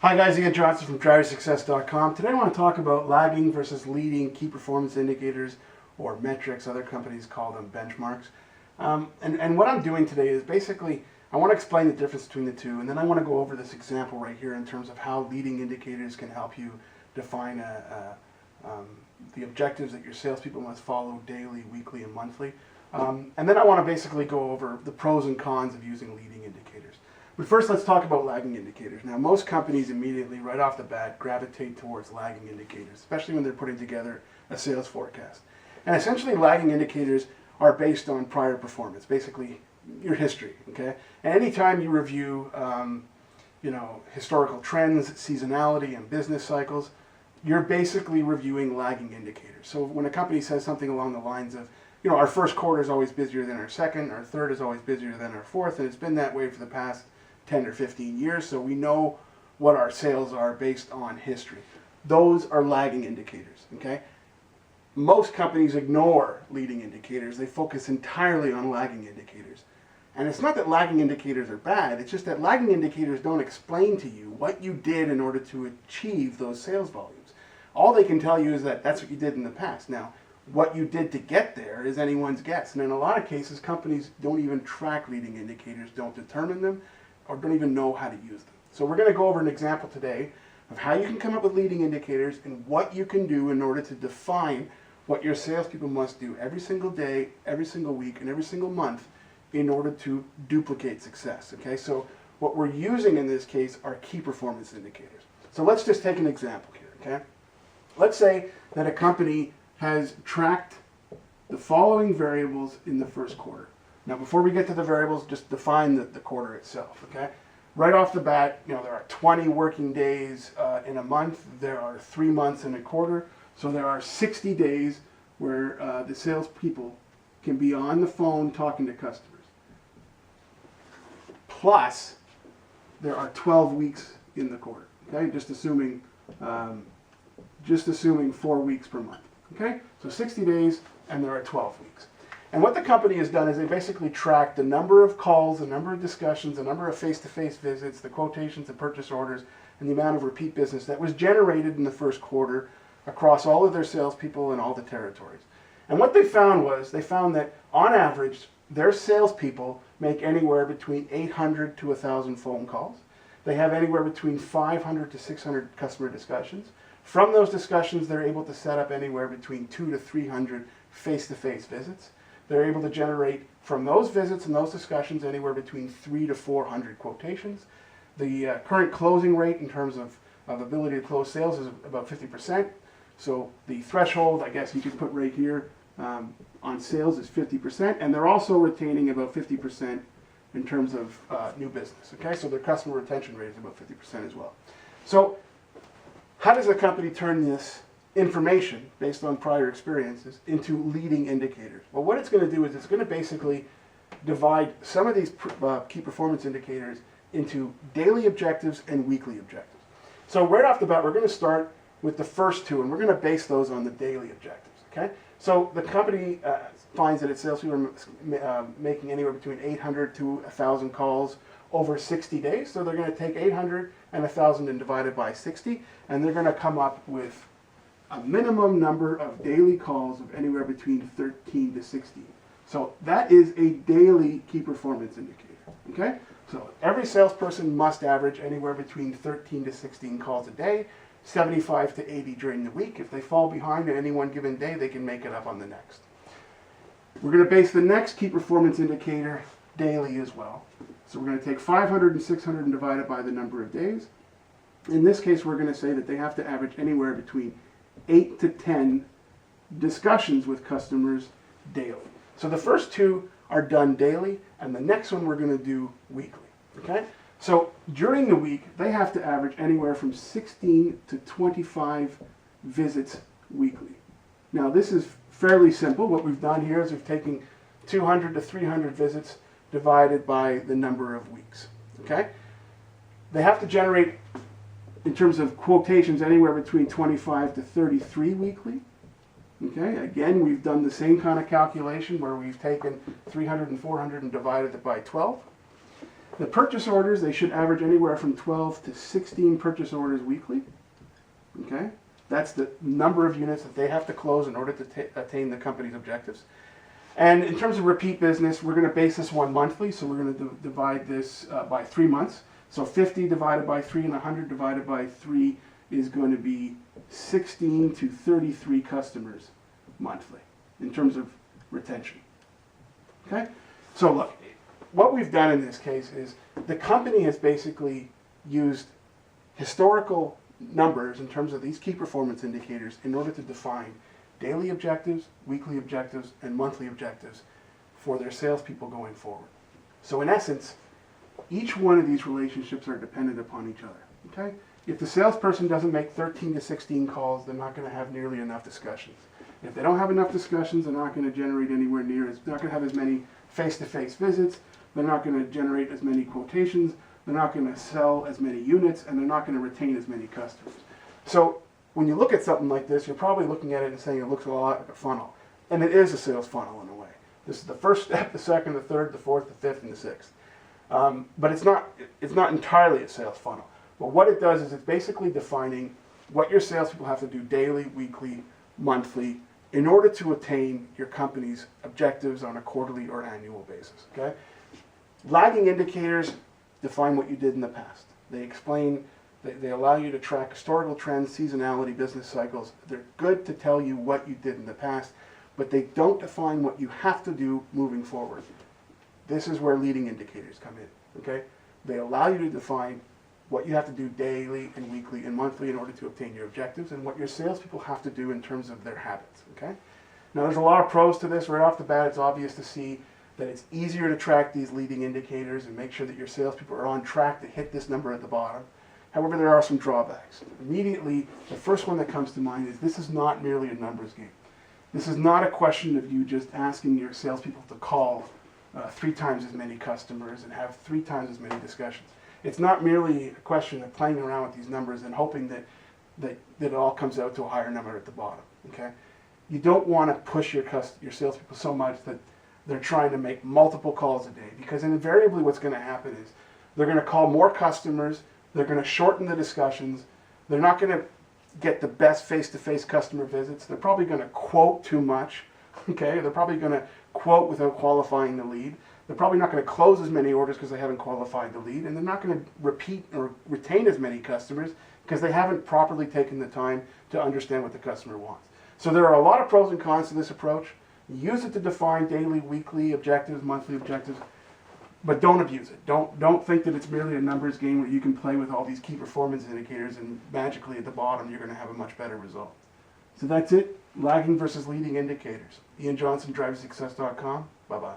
Hi guys, Ian Johnson from driversuccess.com. Today I want to talk about lagging versus leading key performance indicators, or metrics. Other companies call them benchmarks. And what I'm doing today is basically I want to explain the difference between the two, and then I want to go over this example right here in terms of how leading indicators can help you define the objectives that your salespeople must follow daily, weekly, and monthly. And then I want to basically go over the pros and cons of using leading indicators. But first, let's talk about lagging indicators. Now, most companies immediately, right off the bat, gravitate towards lagging indicators, especially when they're putting together a sales forecast. And essentially, lagging indicators are based on prior performance, basically your history. Okay, and anytime you review, historical trends, seasonality, and business cycles, you're basically reviewing lagging indicators. So when a company says something along the lines of, our first quarter is always busier than our second, our third is always busier than our fourth, and it's been that way for the past 10 or 15 years, so we know what our sales are based on history. Those are lagging indicators, okay? Most companies ignore leading indicators. They focus entirely on lagging indicators. And it's not that lagging indicators are bad, it's just that lagging indicators don't explain to you what you did in order to achieve those sales volumes. All they can tell you is that that's what you did in the past. Now, what you did to get there is anyone's guess. And in a lot of cases, companies don't even track leading indicators, don't determine them, or don't even know how to use them. So we're going to go over an example today of how you can come up with leading indicators and what you can do in order to define what your salespeople must do every single day, every single week, and every single month in order to duplicate success. Okay, so what we're using in this case are key performance indicators. So let's just take an example here. Okay, let's say that a company has tracked the following variables in the first quarter. Now, before we get to the variables, just define the quarter itself, okay? Right off the bat, there are 20 working days in a month. There are 3 months in a quarter. So there are 60 days where the salespeople can be on the phone talking to customers. Plus, there are 12 weeks in the quarter, okay? Just assuming 4 weeks per month, okay? So 60 days, and there are 12 weeks. And what the company has done is they basically tracked the number of calls, the number of discussions, the number of face-to-face visits, the quotations, the purchase orders, and the amount of repeat business that was generated in the first quarter across all of their salespeople and all the territories. And what they found that on average, their salespeople make anywhere between 800 to 1,000 phone calls. They have anywhere between 500 to 600 customer discussions. From those discussions, they're able to set up anywhere between 200 to 300 face-to-face visits. They're able to generate from those visits and those discussions anywhere between 300 to 400 quotations. The current closing rate in terms of ability to close sales is about 50%. So the threshold, I guess you could put right here, on sales is 50%. And they're also retaining about 50% in terms of new business. Okay, so their customer retention rate is about 50% as well. So how does a company turn this information based on prior experiences into leading indicators? Well, what it's going to do is it's going to basically divide some of these key performance indicators into daily objectives and weekly objectives. So right off the bat, we're going to start with the first two, and we're going to base those on the daily objectives. Okay? So the company finds that its salespeople are making anywhere between 800 to 1,000 calls over 60 days. So they're going to take 800 and 1,000 and divide it by 60, and they're going to come up with a minimum number of daily calls of anywhere between 13 to 16. So that is a daily key performance indicator, okay? So every salesperson must average anywhere between 13 to 16 calls a day, 75 to 80 during the week. If they fall behind at any one given day, they can make it up on the next. We're going to base the next key performance indicator daily as well. So we're going to take 500 and 600 and divide it by the number of days. In this case, we're going to say that they have to average anywhere between 8 to 10 discussions with customers daily. So the first two are done daily, and the next one we're going to do weekly. Okay? So during the week, they have to average anywhere from 16 to 25 visits weekly. Now, this is fairly simple. What we've done here is we've taken 200 to 300 visits divided by the number of weeks. Okay? They have to generate, in terms of quotations, anywhere between 25 to 33 weekly. Okay, again, we've done the same kind of calculation where we've taken 300 and 400 and divided it by 12. The purchase orders, they should average anywhere from 12 to 16 purchase orders weekly. Okay? That's the number of units that they have to close in order to attain the company's objectives. And in terms of repeat business, we're going to base this one monthly, so we're going to divide this by 3 months. So 50 divided by 3 and 100 divided by 3 is going to be 16 to 33 customers monthly in terms of retention. Okay? So look, what we've done in this case is the company has basically used historical numbers in terms of these key performance indicators in order to define daily objectives, weekly objectives, and monthly objectives for their salespeople going forward. So in essence, each one of these relationships are dependent upon each other. Okay? If the salesperson doesn't make 13 to 16 calls, they're not going to have nearly enough discussions. If they don't have enough discussions, they're not going to generate anywhere near they're not going to have as many face-to-face visits, they're not going to generate as many quotations, they're not going to sell as many units, and they're not going to retain as many customers. So when you look at something like this, you're probably looking at it and saying it looks a lot like a funnel. And it is a sales funnel in a way. This is the first step, the second, the third, the fourth, the fifth, and the sixth. But it's not entirely a sales funnel. But what it does is it's basically defining what your salespeople have to do daily, weekly, monthly, in order to attain your company's objectives on a quarterly or annual basis. Okay? Lagging indicators define what you did in the past. They explain, they allow you to track historical trends, seasonality, business cycles. They're good to tell you what you did in the past, but they don't define what you have to do moving forward. This is where leading indicators come in. Okay? They allow you to define what you have to do daily and weekly and monthly in order to obtain your objectives, and what your salespeople have to do in terms of their habits. Okay? Now there's a lot of pros to this. Right off the bat, it's obvious to see that it's easier to track these leading indicators and make sure that your salespeople are on track to hit this number at the bottom. However, there are some drawbacks. Immediately, the first one that comes to mind is this is not merely a numbers game. This is not a question of you just asking your salespeople to call 3 times as many customers and have 3 times as many discussions. It's not merely a question of playing around with these numbers and hoping that it all comes out to a higher number at the bottom. Okay? You don't want to push your salespeople so much that they're trying to make multiple calls a day, because invariably what's going to happen is they're going to call more customers, they're going to shorten the discussions, they're not going to get the best face-to-face customer visits, they're probably going to quote too much, okay? They're probably going to quote without qualifying the lead. They're probably not going to close as many orders because they haven't qualified the lead, and they're not going to repeat or retain as many customers because they haven't properly taken the time to understand what the customer wants. So there are a lot of pros and cons to this approach. Use it to define daily, weekly objectives, monthly objectives, but don't abuse it. Don't think that it's merely a numbers game where you can play with all these key performance indicators and magically at the bottom you're going to have a much better result. So that's it. Lagging versus leading indicators. Ian Johnson, driversuccess.com. Bye-bye.